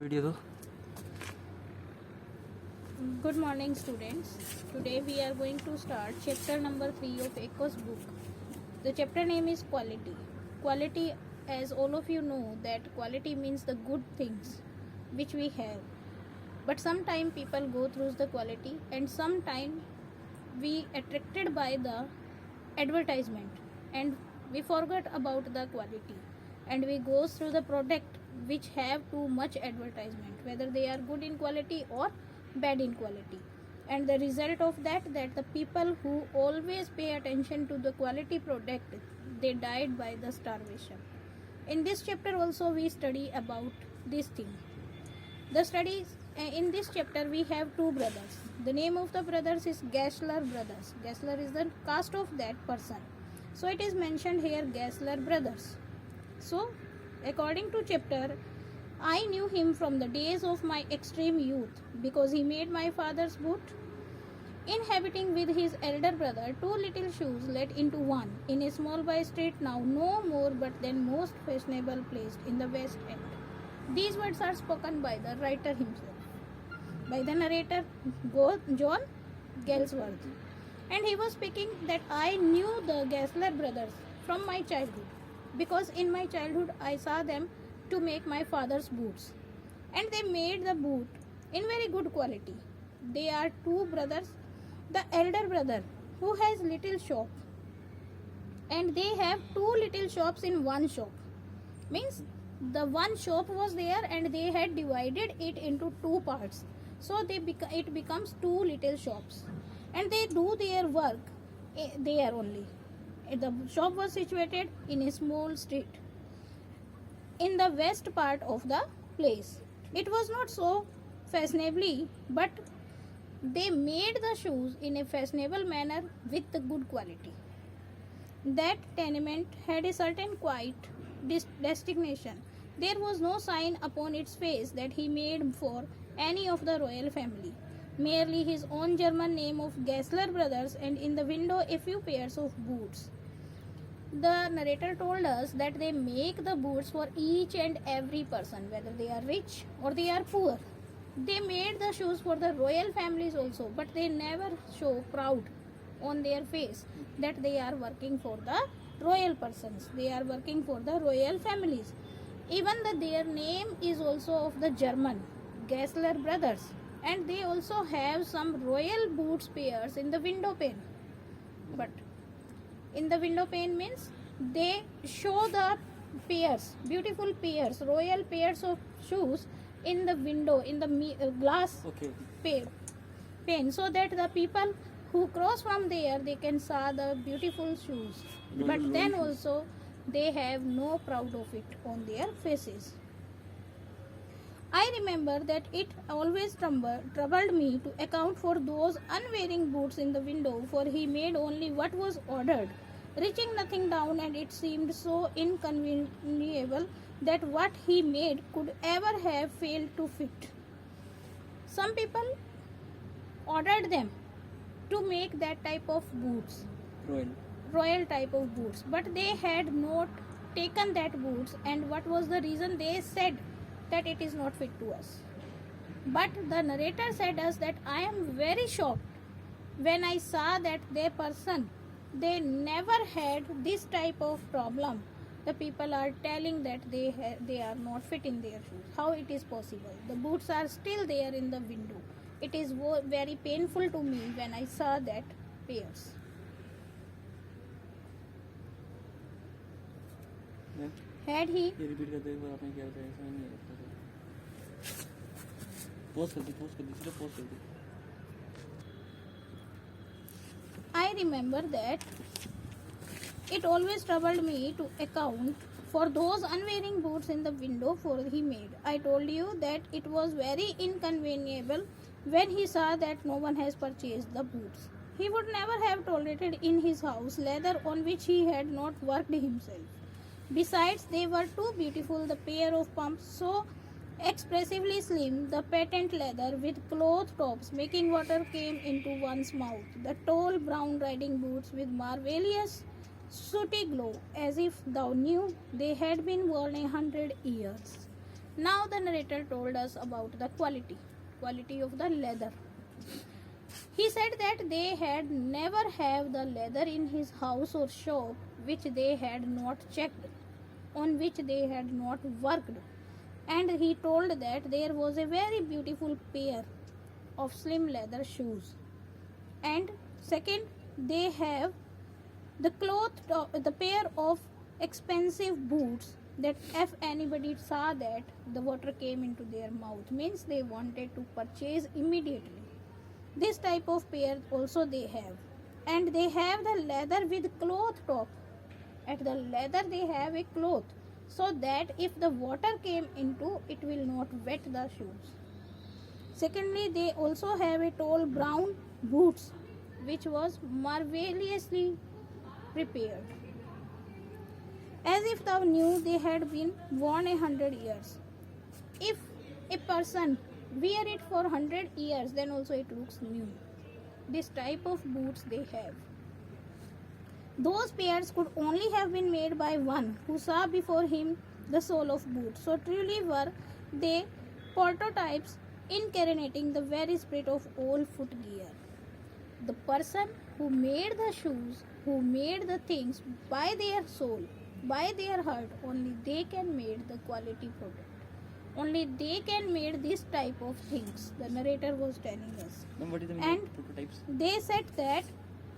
Video दो। Good morning, students. Today we are going to start chapter number 3 of Eco's book. The chapter name is Quality. Quality, as all of you know, that quality means the good things which we have. But sometimes people go through the quality, and sometimes we attracted by the advertisement and we forget about the quality, and we go through the product which have too much advertisement, whether they are good in quality or bad in quality. And the result of that the people who always pay attention to the quality product, they died by the starvation. In this chapter also we study about this thing. The studies in this chapter we have two brothers. The name of the brothers is Gessler brothers. Gessler is the caste of that person, so it is mentioned here Gessler brothers. So according to chapter, I knew him from the days of my extreme youth, because he made my father's boot. Inhabiting with his elder brother, two little shoes led into one, in a small by street now no more but then most fashionable placed in the West End. These words are spoken by the writer himself, by the narrator John Galsworth. And he was speaking that I knew the Gessler brothers from my childhood, because in my childhood I saw them to make my father's boots, and they made the boot in very good quality. They are two brothers. The elder brother who has little shop, and they have two little shops in one shop, means the one shop was there and they had divided it into two parts, so it becomes two little shops, and they do their work there only. The shop was situated in a small street in the west part of the place. It was not so fashionably, but they made the shoes in a fashionable manner with the good quality. That tenement had a certain quiet destination. There was no sign upon its face that he made for any of the royal family, merely his own German name of Gessler brothers, and in the window a few pairs of boots. The narrator told us that they make the boots for each and every person, whether they are rich or they are poor. They made the shoes for the royal families also, but they never show proud on their face that they are working for the royal persons. They are working for the royal families. Even their name is also of the German, Gessler brothers, and they also have some royal boots pairs in the window pane. But in the window pane means they show the pairs, beautiful pairs, royal pairs of shoes in the window, in the glass pane, so that the people who cross from there, they can saw the beautiful shoes. But then also they have no proud of it on their faces. I remember that it always troubled me to account for those unwearing boots in the window, for he made only what was ordered, reaching nothing down, and it seemed so inconceivable that what he made could ever have failed to fit. Some people ordered them to make that type of boots, royal type of boots, but they had not taken that boots, and what was the reason? They said that it is not fit to us. But the narrator said us that I am very shocked when I saw that their person, they never had this type of problem. The people are telling that they are not fit in their shoes. How it is possible? The boots are still there in the window. It is very painful to me when I saw that pairs. Had he repeat करते एक बार आपने क्या बताया, समझ नहीं आया। Post कर दी सिर्फ पोस्ट कर दी। I remember that it always troubled me to account for those unwearing boots in the window for he made. I told you that it was very inconceivable when he saw that no one has purchased the boots. He would never have tolerated in his house leather on which he had not worked himself. Besides, they were too beautiful, the pair of pumps so expressively slim, the patent leather with cloth tops making water came into one's mouth, the tall brown riding boots with marvelous sooty glow, as if thou knew they had been worn 100 years. Now the narrator told us about the quality of the leather. He said that they had never have the leather in his house or shop which they had not checked, on which they had not worked. And he told that there was a very beautiful pair of slim leather shoes. And second, they have the pair of expensive boots that if anybody saw that the water came into their mouth, means they wanted to purchase immediately. This type of pair also they have. And they have the leather with cloth top. At the leather they have a cloth, so that if the water came into, it will not wet the shoes. Secondly, they also have a tall brown boots which was marvelously prepared, as if thou knew they had been worn 100 years. If a person wear it for 100 years, then also it looks new. This type of boots they have. Those pairs could only have been made by one who saw before him the sole of boots. So truly were they prototypes incarnating the very spirit of all footgear. The person who made the shoes, who made the things by their soul, by their heart, only they can make the quality product. Only they can make this type of things, the narrator was telling us. Then what is the meaning And of prototypes? they said that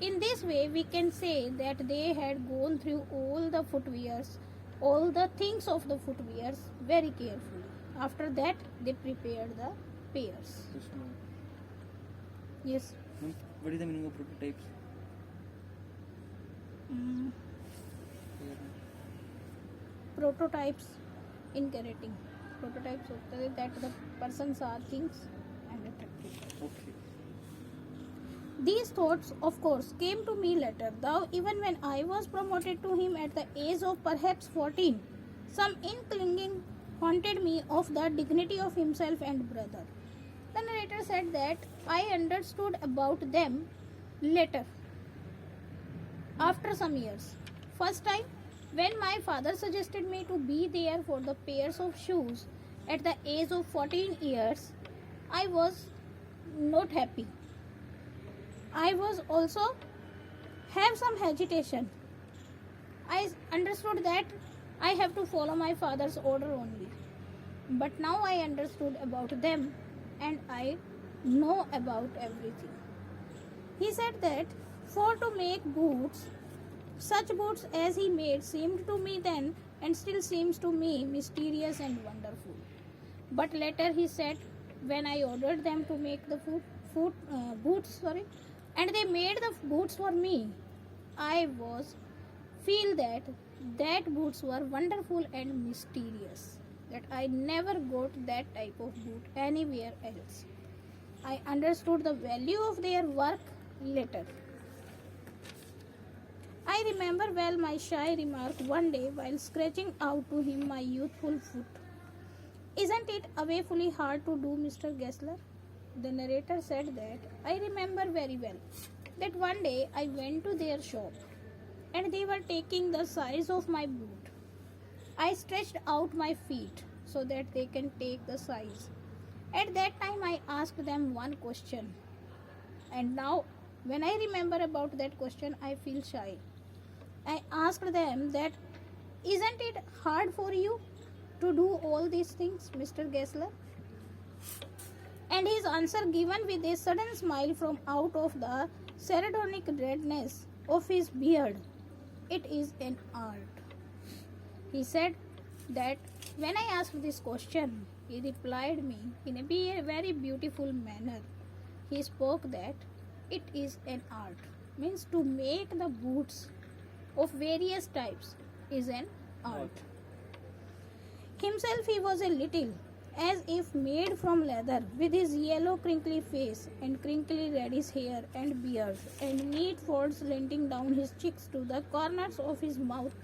in this way we can say that they had gone through all the footwears, all the things of the footwears very carefully. After that, they prepared the pairs. Just a moment. Yes. Ma'am, what is the meaning of prototypes? Mm, Yeah. prototypes in curating. Prototypes होते हैं that the person saw things and attracted. Okay. These thoughts, of course, came to me later, though even when I was promoted to him at the age of perhaps 14, some inkling haunted me of the dignity of himself and brother. The narrator said that I understood about them later, after some years. First time, when my father suggested me to be there for the pairs of shoes at the age of 14 years, I was not happy. I was also have some hesitation. I understood that I have to follow my father's order only. But now I understood about them and I know about everything. He said that for to make boots, such boots as he made seemed to me then and still seems to me mysterious and wonderful. But later he said, when I ordered them to make the boots, and they made the boots for me, I feel that boots were wonderful and mysterious, that I never got that type of boot anywhere else. I understood the value of their work later. I remember well my shy remark one day while scratching out to him my youthful foot. Isn't it awfully hard to do, Mr. Gessler? The narrator said that I remember very well that one day I went to their shop and they were taking the size of my boot. I stretched out my feet so that they can take the size. At that time I asked them one question, and now when I remember about that question I feel shy. I asked them that, isn't it hard for you to do all these things, Mr. Gessler? And his answer, given with a sudden smile from out of the sardonic redness of his beard, it is an art. He said that when I asked this question, he replied me in a very beautiful manner. He spoke that it is an art, means to make the boots of various types is an art. Himself he was a little, as if made from leather, with his yellow crinkly face and crinkly reddish hair and beard, and neat folds lenting down his cheeks to the corners of his mouth,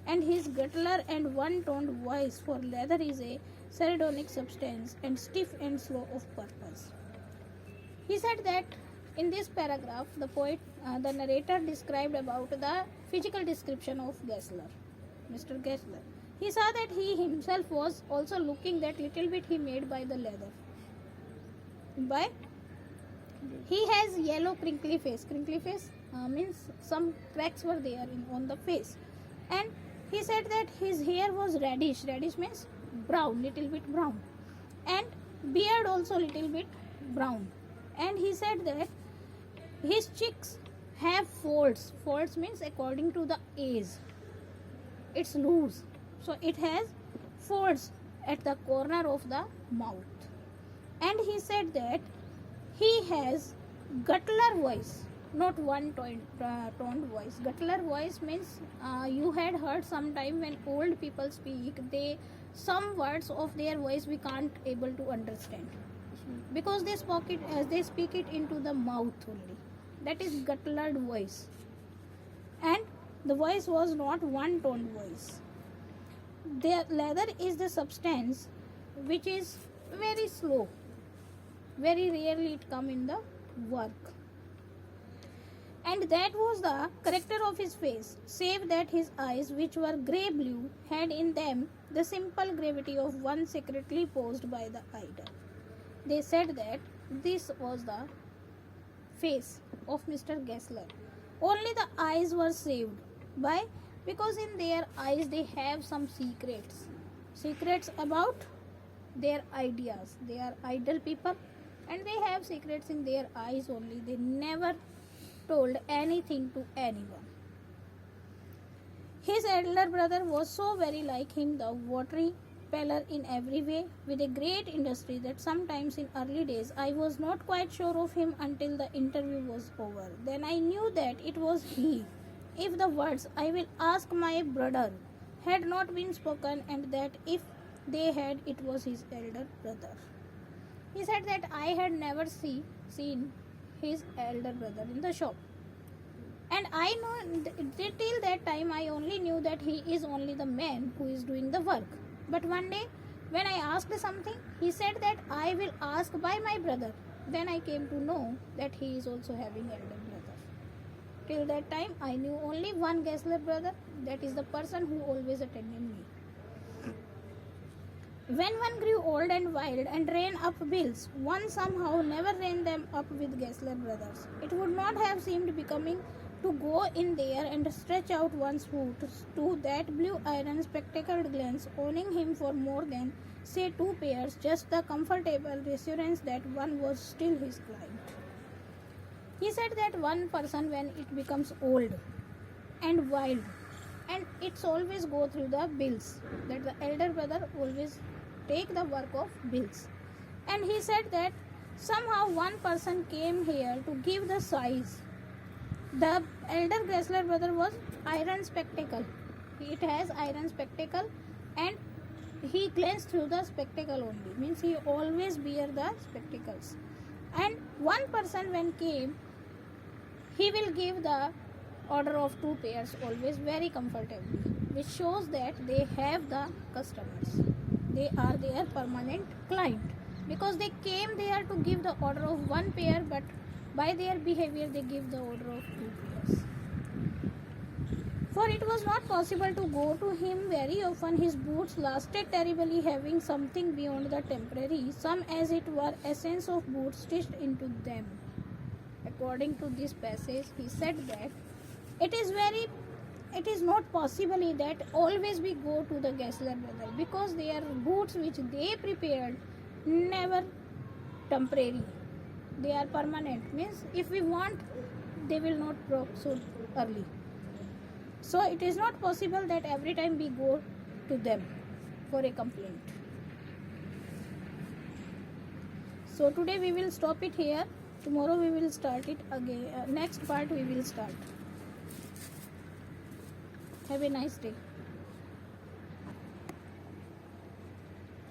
and his guttural and one-toned voice, for leather is a sardonic substance and stiff and slow of purpose. He said that in this paragraph, the narrator described about the physical description of Gessler, Mr. Gessler. He saw that he himself was also looking that little bit he made by the leather. By he has yellow crinkly face. Crinkly face means some cracks were there on the face. And he said that his hair was reddish. Reddish means brown, little bit brown. And beard also little bit brown. And he said that his cheeks have folds. Folds means according to the age. It's loose. So it has folds at the corner of the mouth. And he said that he has guttural voice, not one toned voice. Guttural voice means you had heard sometime when old people speak, some words of their voice we can't able to understand because they speak it into the mouth only. That is guttural voice, and the voice was not one toned voice. The leather is the substance which is very slow. Very rarely it come in the work. And that was the character of his face, save that his eyes, which were grey-blue, had in them the simple gravity of one secretly posed by the idol. They said that this was the face of Mr. Gessler. Only the eyes were saved. Why? Because in their eyes they have some secrets. Secrets about their ideas. They are idle people. And they have secrets in their eyes only. They never told anything to anyone. His elder brother was so very like him, the watery, paler in every way, with a great industry that sometimes in early days I was not quite sure of him until the interview was over. Then I knew that it was he. If the words, "I will ask my brother," had not been spoken, and that if they had, it was his elder brother. He said that I had never seen his elder brother in the shop. And I know till that time I only knew that he is only the man who is doing the work. But one day when I asked something, he said that I will ask by my brother. Then I came to know that he is also having elder brother. Till that time I knew only one Gessler brother, that is the person who always attended me. When one grew old and wild and ran up bills, one somehow never ran them up with Gessler brothers. It would not have seemed becoming to go in there and stretch out one's foot to that blue iron spectacled glance, owning him for more than, say, 2 pairs, just the comfortable assurance that one was still his client. He said that one person, when it becomes old and wild, and it's always go through the bills, that the elder brother always take the work of bills. And he said that somehow one person came here to give the size. The elder Gessler brother was iron spectacle. It has iron spectacle and he glanced through the spectacle only. Means he always wear the spectacles. And one person when came, he will give the order of 2 pairs always very comfortably, which shows that they have the customers. They are their permanent client because they came there to give the order of 1 pair, but by their behavior they give the order of 2 pairs. For it was not possible to go to him very often. His boots lasted terribly, having something beyond the temporary, some as it were essence of boots stitched into them. According to this passage, he said that it is not possible that always we go to the Gessler brother, because their boots which they prepared never temporary, they are permanent. Means if we want, they will not broke so early. So it is not possible that every time we go to them for a complaint. So today we will stop it here. Tomorrow we will start it again. Next part we will start. Have a nice day.